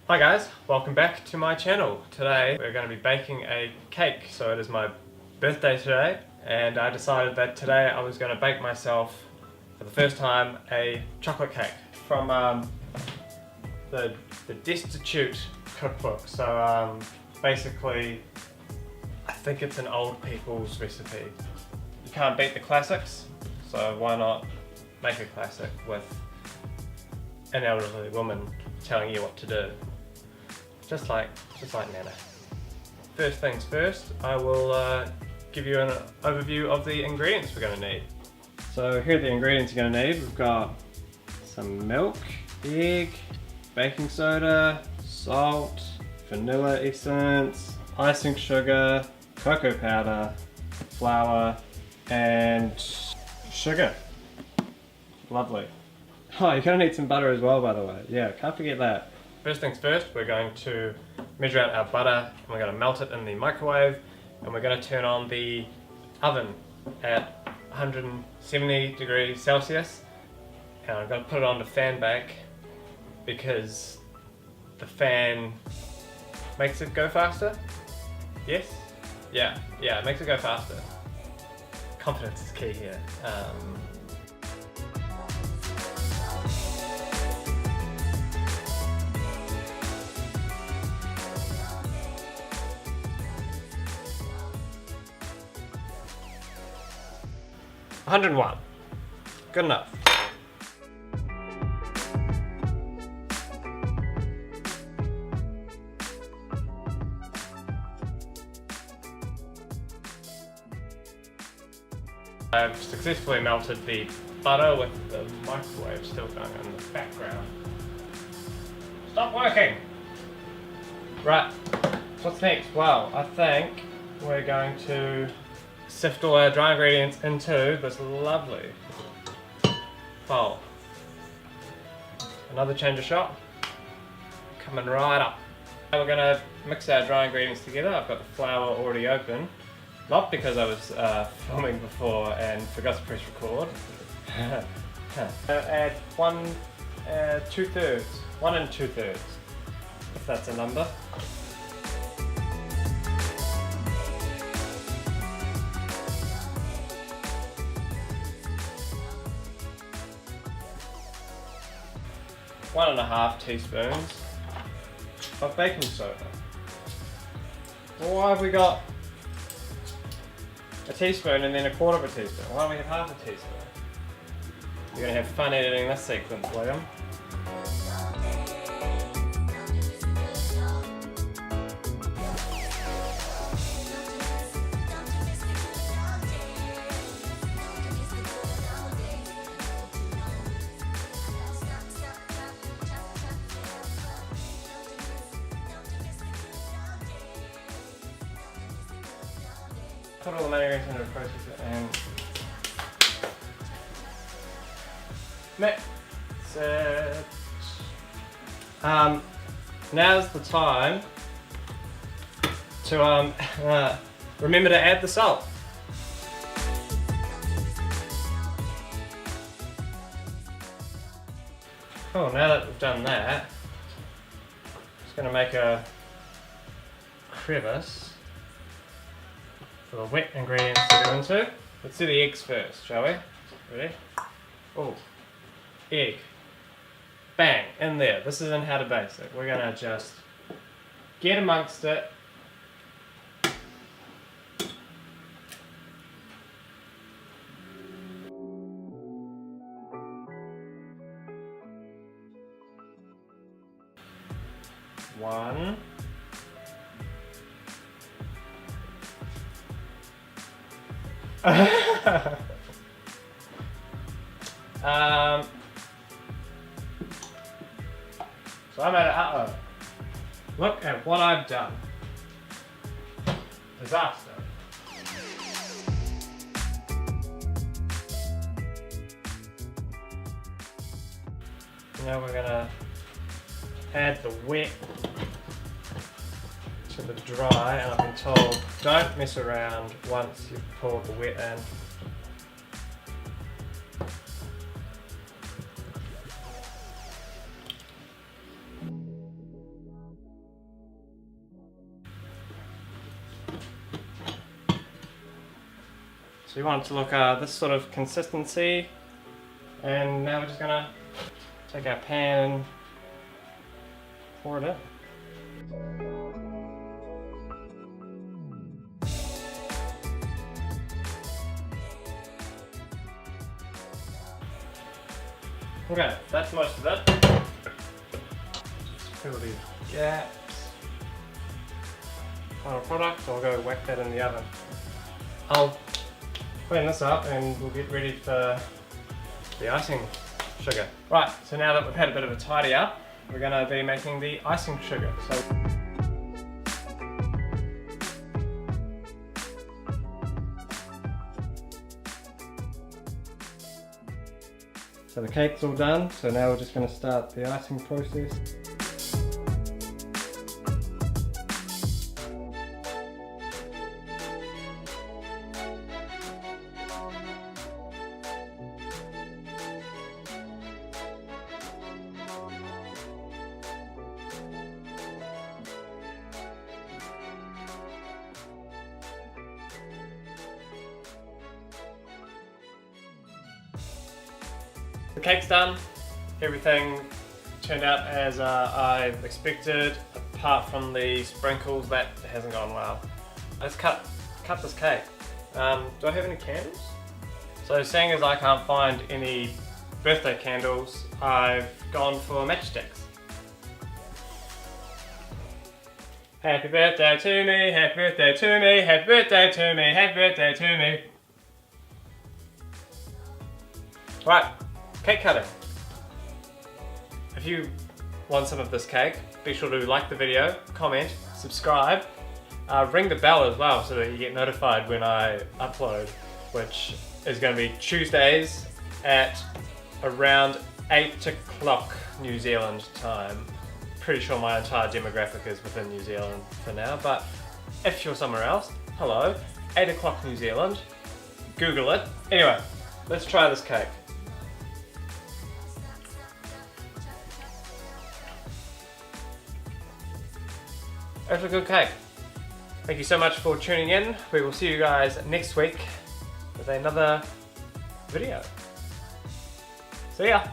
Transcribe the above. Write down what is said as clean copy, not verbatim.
Hi guys, welcome back to my channel. Today we're going to be baking a cake. So it is my birthday today and I decided that today I was going to bake myself for the first time a chocolate cake from the Destitute cookbook. So basically I think it's an old people's recipe. You can't beat the classics, so why not make a classic with an elderly woman telling you what to do. Just like Nana. First things first, I will give you an overview of the ingredients we're going to need. So here are the ingredients you're going to need. We've got some milk, egg, baking soda, salt, vanilla essence, icing sugar, cocoa powder, flour, and sugar. Lovely. Oh, you're going to need some butter as well, by the way. Yeah, can't forget that. First things first, we're going to measure out our butter and we're going to melt it in the microwave and we're going to turn on the oven at 170 degrees Celsius and I'm going to put it on to fan bake because the fan makes it go faster. Yes? Yeah, it makes it go faster. Confidence is key here. 101. Good enough. I've successfully melted the butter with the microwave still going in the background. Stop working! Right, what's next? Well, I think we're going to sift all our dry ingredients into this lovely bowl. Another change of shot, coming right up. Now we're going to mix our dry ingredients together. I've got the flour already open, not because I was filming before and forgot to press record. Add 1 and 2/3, if that's a number. One and a half teaspoons of baking soda. Well, why have we got a teaspoon and then a quarter of a teaspoon? Why don't we have half a teaspoon? You're going to have fun editing this sequence, William. Put all the ingredients into the processor and mix it. Now's the time to remember to add the salt. Oh, now that we've done that, just going to make a crevice for the wet ingredients to go into. Let's do the eggs first, shall we? Ready? Oh, egg. Bang, in there. This isn't how to basic. We're gonna just get amongst it. One. So I'm at look at what I've done. Disaster. Now we're gonna add the wet to the dry, and I've been told don't mess around once you've poured the wet in. So you want it to look this sort of consistency. And now we're just gonna take our pan and pour it in. Okay, that's most of it. Just fill these gaps. Final product, I'll go whack that in the oven. I'll clean this up and we'll get ready for the icing sugar. Right, so now that we've had a bit of a tidy up, we're going to be making the icing sugar. So the cake's all done, so now we're just going to start the icing process. The cake's done. Everything turned out as I expected, apart from the sprinkles. That hasn't gone well. Let's cut this cake. Do I have any candles? So seeing as I can't find any birthday candles, I've gone for matchsticks. Happy birthday to me, happy birthday to me, happy birthday to me, happy birthday to me. Right. Cake cutting. If you want some of this cake, be sure to like the video, comment, subscribe, ring the bell as well so that you get notified when I upload, which is going to be Tuesdays at around 8 o'clock New Zealand time. Pretty sure my entire demographic is within New Zealand for now, but if you're somewhere else, hello, 8 o'clock New Zealand, Google it. Anyway, let's try this cake. It's a good cake. Thank you so much for tuning in. We will see you guys next week with another video. See ya.